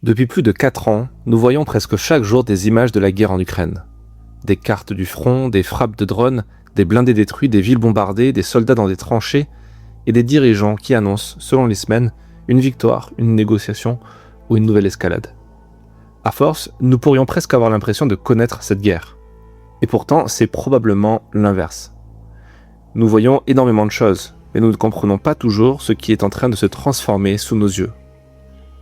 Depuis plus de 4 ans, nous voyons presque chaque jour des images de la guerre en Ukraine. Des cartes du front, des frappes de drones, des blindés détruits, des villes bombardées, des soldats dans des tranchées, et des dirigeants qui annoncent, selon les semaines, une victoire, une négociation ou une nouvelle escalade. À force, nous pourrions presque avoir l'impression de connaître cette guerre. Et pourtant, c'est probablement l'inverse. Nous voyons énormément de choses, mais nous ne comprenons pas toujours ce qui est en train de se transformer sous nos yeux.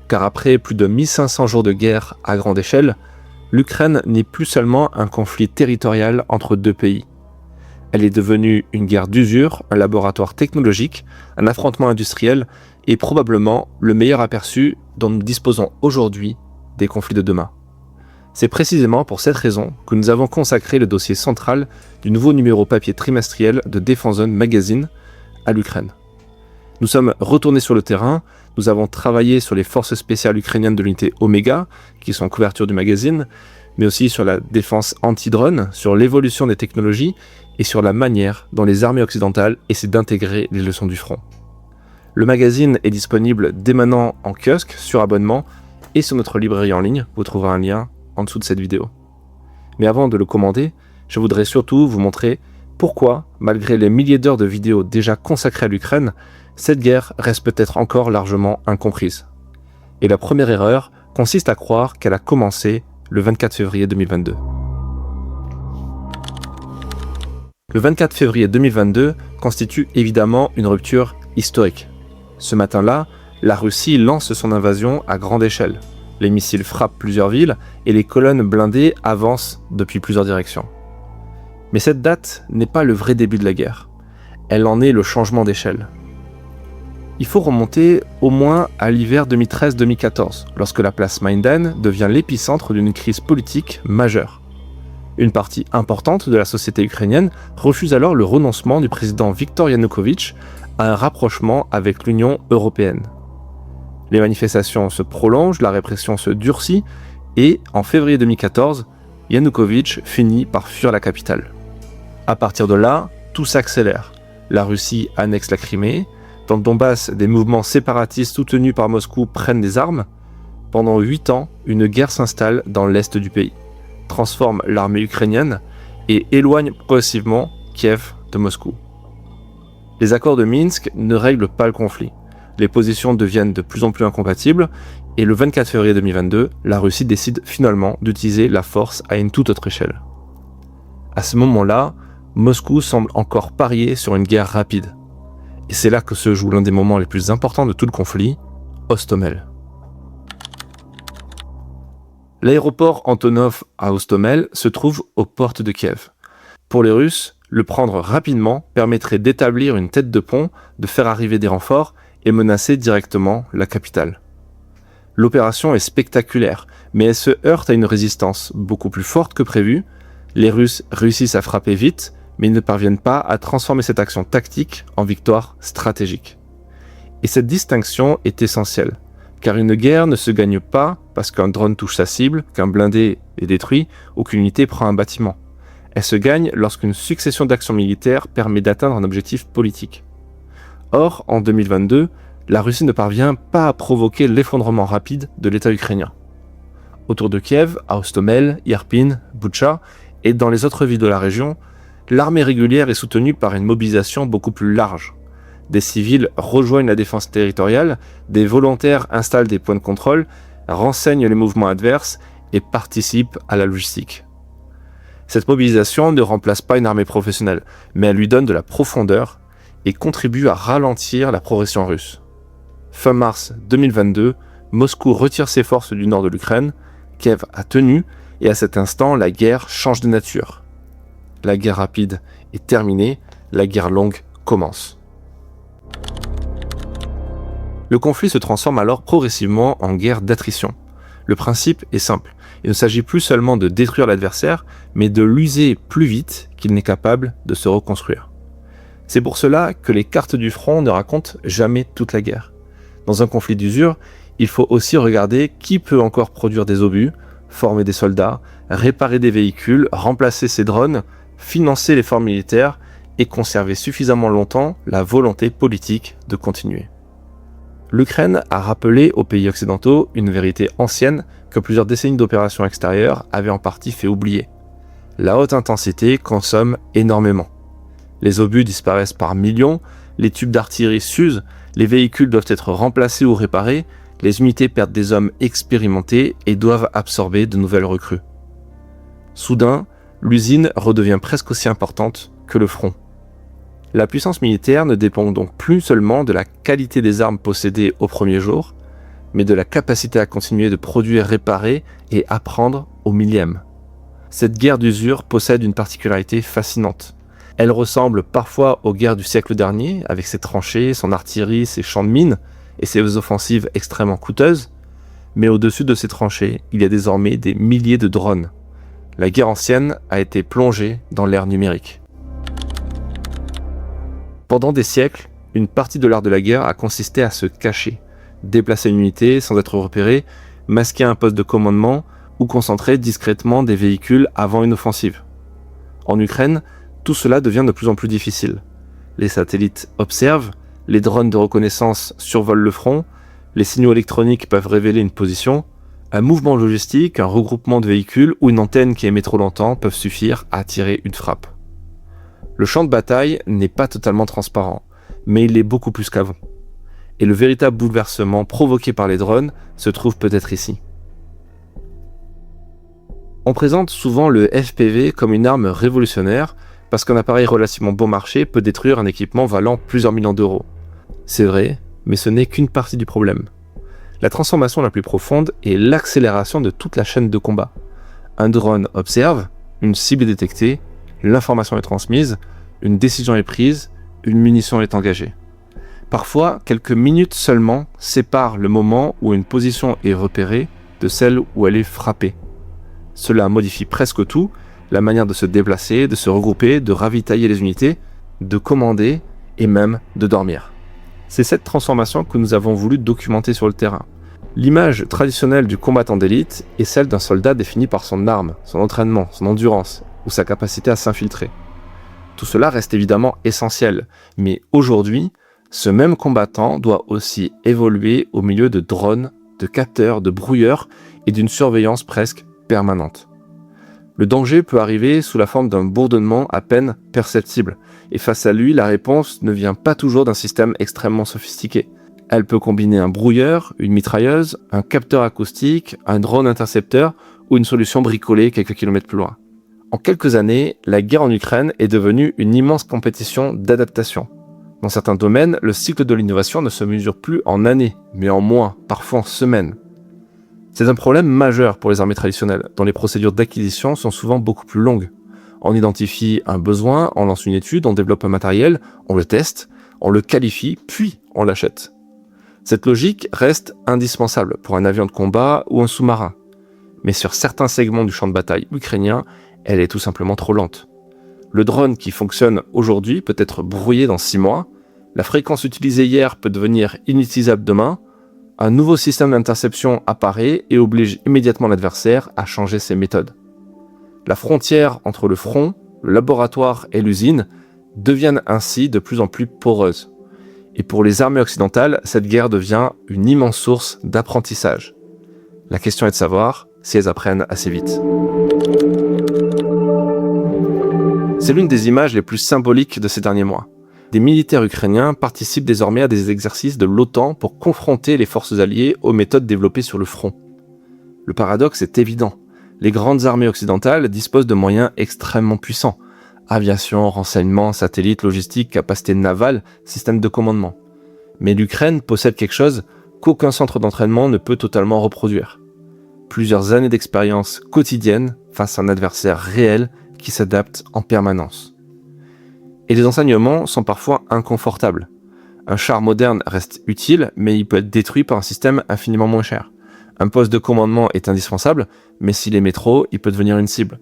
Car après plus de 1500 jours de guerre à grande échelle, l'Ukraine n'est plus seulement un conflit territorial entre deux pays. Elle est devenue une guerre d'usure, un laboratoire technologique, un affrontement industriel et probablement le meilleur aperçu dont nous disposons aujourd'hui des conflits de demain. C'est précisément pour cette raison que nous avons consacré le dossier central du nouveau numéro papier trimestriel de Defense Zone Magazine à l'Ukraine. Nous sommes retournés sur le terrain, nous avons travaillé sur les forces spéciales ukrainiennes de l'unité Omega, qui sont en couverture du magazine, mais aussi sur la défense anti-drone, sur l'évolution des technologies et sur la manière dont les armées occidentales essaient d'intégrer les leçons du front. Le magazine est disponible dès maintenant en kiosque, sur abonnement et sur notre librairie en ligne, vous trouverez un lien en dessous de cette vidéo. Mais avant de le commander, je voudrais surtout vous montrer pourquoi, malgré les milliers d'heures de vidéos déjà consacrées à l'Ukraine, cette guerre reste peut-être encore largement incomprise. Et la première erreur consiste à croire qu'elle a commencé le 24 février 2022. Le 24 février 2022 constitue évidemment une rupture historique. Ce matin-là, la Russie lance son invasion à grande échelle. Les missiles frappent plusieurs villes et les colonnes blindées avancent depuis plusieurs directions. Mais cette date n'est pas le vrai début de la guerre. Elle en est le changement d'échelle. Il faut remonter au moins à l'hiver 2013-2014, lorsque la place Maïdan devient l'épicentre d'une crise politique majeure. Une partie importante de la société ukrainienne refuse alors le renoncement du président Viktor Yanukovych à un rapprochement avec l'Union européenne. Les manifestations se prolongent, la répression se durcit, et en février 2014, Yanukovych finit par fuir la capitale. À partir de là, tout s'accélère. La Russie annexe la Crimée. Dans le Donbass, des mouvements séparatistes soutenus par Moscou prennent des armes. Pendant 8 ans, une guerre s'installe dans l'est du pays, transforme l'armée ukrainienne et éloigne progressivement Kiev de Moscou. Les accords de Minsk ne règlent pas le conflit. Les positions deviennent de plus en plus incompatibles et le 24 février 2022, la Russie décide finalement d'utiliser la force à une toute autre échelle. À ce moment-là, Moscou semble encore parier sur une guerre rapide. Et c'est là que se joue l'un des moments les plus importants de tout le conflit, Hostomel. L'aéroport Antonov à Hostomel se trouve aux portes de Kiev. Pour les Russes, le prendre rapidement permettrait d'établir une tête de pont, de faire arriver des renforts et menacer directement la capitale. L'opération est spectaculaire, mais elle se heurte à une résistance beaucoup plus forte que prévu. Les Russes réussissent à frapper vite, mais ils ne parviennent pas à transformer cette action tactique en victoire stratégique. Et cette distinction est essentielle, car une guerre ne se gagne pas parce qu'un drone touche sa cible, qu'un blindé est détruit ou qu'une unité prend un bâtiment. Elle se gagne lorsqu'une succession d'actions militaires permet d'atteindre un objectif politique. Or, en 2022, la Russie ne parvient pas à provoquer l'effondrement rapide de l'État ukrainien. Autour de Kiev, à Hostomel, Irpin, Boutcha et dans les autres villes de la région, l'armée régulière est soutenue par une mobilisation beaucoup plus large. Des civils rejoignent la défense territoriale, des volontaires installent des points de contrôle, renseignent les mouvements adverses et participent à la logistique. Cette mobilisation ne remplace pas une armée professionnelle, mais elle lui donne de la profondeur et contribue à ralentir la progression russe. Fin mars 2022, Moscou retire ses forces du nord de l'Ukraine, Kiev a tenu et à cet instant, la guerre change de nature. La guerre rapide est terminée, la guerre longue commence. Le conflit se transforme alors progressivement en guerre d'attrition. Le principe est simple, il ne s'agit plus seulement de détruire l'adversaire, mais de l'user plus vite qu'il n'est capable de se reconstruire. C'est pour cela que les cartes du front ne racontent jamais toute la guerre. Dans un conflit d'usure, il faut aussi regarder qui peut encore produire des obus, former des soldats, réparer des véhicules, remplacer ces drones, financer l'effort militaire et conserver suffisamment longtemps la volonté politique de continuer. L'Ukraine a rappelé aux pays occidentaux une vérité ancienne que plusieurs décennies d'opérations extérieures avaient en partie fait oublier. La haute intensité consomme énormément. Les obus disparaissent par millions, les tubes d'artillerie s'usent, les véhicules doivent être remplacés ou réparés, les unités perdent des hommes expérimentés et doivent absorber de nouvelles recrues. Soudain, l'usine redevient presque aussi importante que le front. La puissance militaire ne dépend donc plus seulement de la qualité des armes possédées au premier jour, mais de la capacité à continuer de produire, réparer et apprendre au millième. Cette guerre d'usure possède une particularité fascinante. Elle ressemble parfois aux guerres du siècle dernier, avec ses tranchées, son artillerie, ses champs de mines et ses offensives extrêmement coûteuses, mais au-dessus de ces tranchées, il y a désormais des milliers de drones. La guerre ancienne a été plongée dans l'ère numérique. Pendant des siècles, une partie de l'art de la guerre a consisté à se cacher, déplacer une unité sans être repéré, masquer un poste de commandement ou concentrer discrètement des véhicules avant une offensive. En Ukraine, tout cela devient de plus en plus difficile. Les satellites observent, les drones de reconnaissance survolent le front, les signaux électroniques peuvent révéler une position, un mouvement logistique, un regroupement de véhicules ou une antenne qui émet trop longtemps peuvent suffire à attirer une frappe. Le champ de bataille n'est pas totalement transparent, mais il l'est beaucoup plus qu'avant. Et le véritable bouleversement provoqué par les drones se trouve peut-être ici. On présente souvent le FPV comme une arme révolutionnaire parce qu'un appareil relativement bon marché peut détruire un équipement valant plusieurs millions d'euros. C'est vrai, mais ce n'est qu'une partie du problème. La transformation la plus profonde est l'accélération de toute la chaîne de combat. Un drone observe, une cible est détectée, l'information est transmise, une décision est prise, une munition est engagée. Parfois, quelques minutes seulement séparent le moment où une position est repérée de celle où elle est frappée. Cela modifie presque tout, la manière de se déplacer, de se regrouper, de ravitailler les unités, de commander et même de dormir. C'est cette transformation que nous avons voulu documenter sur le terrain. L'image traditionnelle du combattant d'élite est celle d'un soldat défini par son arme, son entraînement, son endurance ou sa capacité à s'infiltrer. Tout cela reste évidemment essentiel, mais aujourd'hui, ce même combattant doit aussi évoluer au milieu de drones, de capteurs, de brouilleurs et d'une surveillance presque permanente. Le danger peut arriver sous la forme d'un bourdonnement à peine perceptible, et face à lui, la réponse ne vient pas toujours d'un système extrêmement sophistiqué. Elle peut combiner un brouilleur, une mitrailleuse, un capteur acoustique, un drone intercepteur ou une solution bricolée quelques kilomètres plus loin. En quelques années, la guerre en Ukraine est devenue une immense compétition d'adaptation. Dans certains domaines, le cycle de l'innovation ne se mesure plus en années, mais en mois, parfois en semaines. C'est un problème majeur pour les armées traditionnelles, dont les procédures d'acquisition sont souvent beaucoup plus longues. On identifie un besoin, on lance une étude, on développe un matériel, on le teste, on le qualifie, puis on l'achète. Cette logique reste indispensable pour un avion de combat ou un sous-marin. Mais sur certains segments du champ de bataille ukrainien, elle est tout simplement trop lente. Le drone qui fonctionne aujourd'hui peut être brouillé dans 6 mois, la fréquence utilisée hier peut devenir inutilisable demain, un nouveau système d'interception apparaît et oblige immédiatement l'adversaire à changer ses méthodes. La frontière entre le front, le laboratoire et l'usine deviennent ainsi de plus en plus poreuses. Et pour les armées occidentales, cette guerre devient une immense source d'apprentissage. La question est de savoir si elles apprennent assez vite. C'est l'une des images les plus symboliques de ces derniers mois. Des militaires ukrainiens participent désormais à des exercices de l'OTAN pour confronter les forces alliées aux méthodes développées sur le front. Le paradoxe est évident. Les grandes armées occidentales disposent de moyens extrêmement puissants. Aviation, renseignement, satellites, logistique, capacité navale, système de commandement. Mais l'Ukraine possède quelque chose qu'aucun centre d'entraînement ne peut totalement reproduire. Plusieurs années d'expérience quotidienne face à un adversaire réel qui s'adapte en permanence. Et les enseignements sont parfois inconfortables. Un char moderne reste utile, mais il peut être détruit par un système infiniment moins cher. Un poste de commandement est indispensable, mais s'il émet trop, il peut devenir une cible.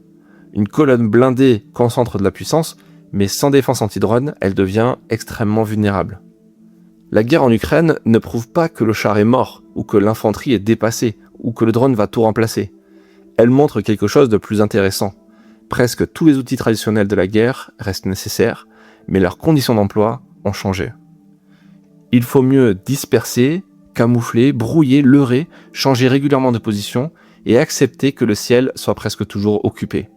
Une colonne blindée concentre de la puissance, mais sans défense anti-drone, elle devient extrêmement vulnérable. La guerre en Ukraine ne prouve pas que le char est mort, ou que l'infanterie est dépassée, ou que le drone va tout remplacer. Elle montre quelque chose de plus intéressant. Presque tous les outils traditionnels de la guerre restent nécessaires, mais leurs conditions d'emploi ont changé. Il faut mieux disperser, camoufler, brouiller, leurrer, changer régulièrement de position et accepter que le ciel soit presque toujours occupé.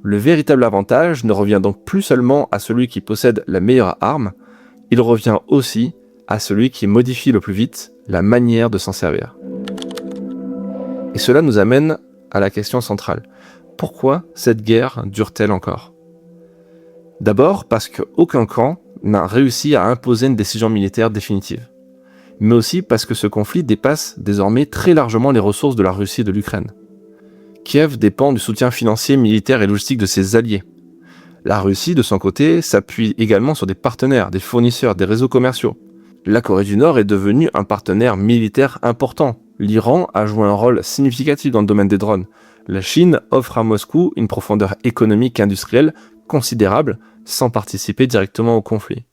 Le véritable avantage ne revient donc plus seulement à celui qui possède la meilleure arme, il revient aussi à celui qui modifie le plus vite la manière de s'en servir. Et cela nous amène à la question centrale. Pourquoi cette guerre dure-t-elle encore ? D'abord parce qu'aucun camp n'a réussi à imposer une décision militaire définitive. Mais aussi parce que ce conflit dépasse désormais très largement les ressources de la Russie et de l'Ukraine. Kiev dépend du soutien financier, militaire et logistique de ses alliés. La Russie, de son côté, s'appuie également sur des partenaires, des fournisseurs, des réseaux commerciaux. La Corée du Nord est devenue un partenaire militaire important. L'Iran a joué un rôle significatif dans le domaine des drones. La Chine offre à Moscou une profondeur économique et industrielle considérable sans participer directement au conflit.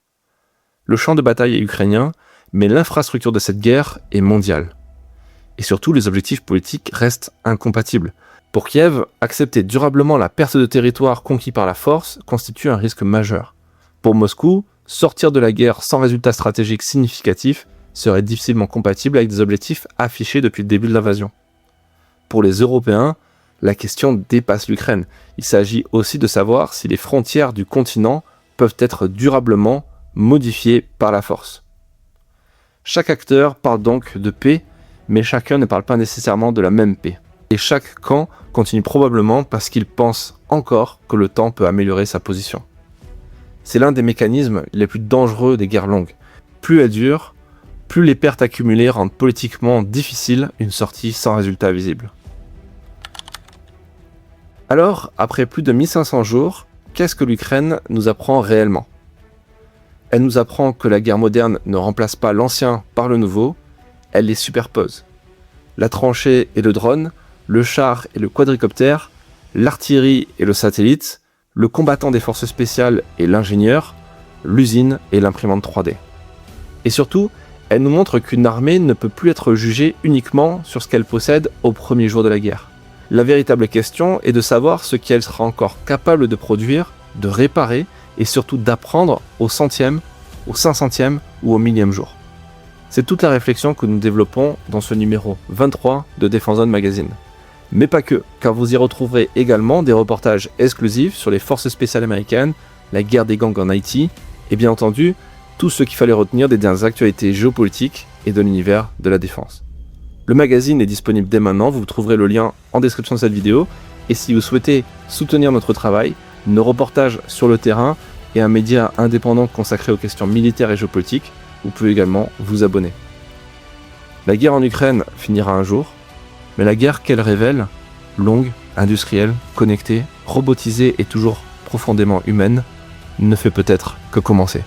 Le champ de bataille est ukrainien, mais l'infrastructure de cette guerre est mondiale. Et surtout, les objectifs politiques restent incompatibles. Pour Kiev, accepter durablement la perte de territoire conquis par la force constitue un risque majeur. Pour Moscou, sortir de la guerre sans résultat stratégique significatif serait difficilement compatible avec des objectifs affichés depuis le début de l'invasion. Pour les Européens, la question dépasse l'Ukraine. Il s'agit aussi de savoir si les frontières du continent peuvent être durablement modifiées par la force. Chaque acteur parle donc de paix, mais chacun ne parle pas nécessairement de la même paix. Et chaque camp continue probablement parce qu'il pense encore que le temps peut améliorer sa position. C'est l'un des mécanismes les plus dangereux des guerres longues. Plus elles durent, plus les pertes accumulées rendent politiquement difficile une sortie sans résultat visible. Alors, après plus de 1500 jours, qu'est-ce que l'Ukraine nous apprend réellement ? Elle nous apprend que la guerre moderne ne remplace pas l'ancien par le nouveau, elle les superpose. La tranchée et le drone, le char et le quadricoptère, l'artillerie et le satellite, le combattant des forces spéciales et l'ingénieur, l'usine et l'imprimante 3D. Et surtout, elle nous montre qu'une armée ne peut plus être jugée uniquement sur ce qu'elle possède au premier jour de la guerre. La véritable question est de savoir ce qu'elle sera encore capable de produire, de réparer et surtout d'apprendre au centième, au 500e ou au 1000e jour. C'est toute la réflexion que nous développons dans ce numéro 23 de Defense Zone Magazine. Mais pas que, car vous y retrouverez également des reportages exclusifs sur les forces spéciales américaines, la guerre des gangs en Haïti, et bien entendu, tout ce qu'il fallait retenir des dernières actualités géopolitiques et de l'univers de la défense. Le magazine est disponible dès maintenant, vous trouverez le lien en description de cette vidéo, et si vous souhaitez soutenir notre travail, nos reportages sur le terrain et un média indépendant consacré aux questions militaires et géopolitiques, vous pouvez également vous abonner. La guerre en Ukraine finira un jour, mais la guerre qu'elle révèle, longue, industrielle, connectée, robotisée et toujours profondément humaine, ne fait peut-être que commencer.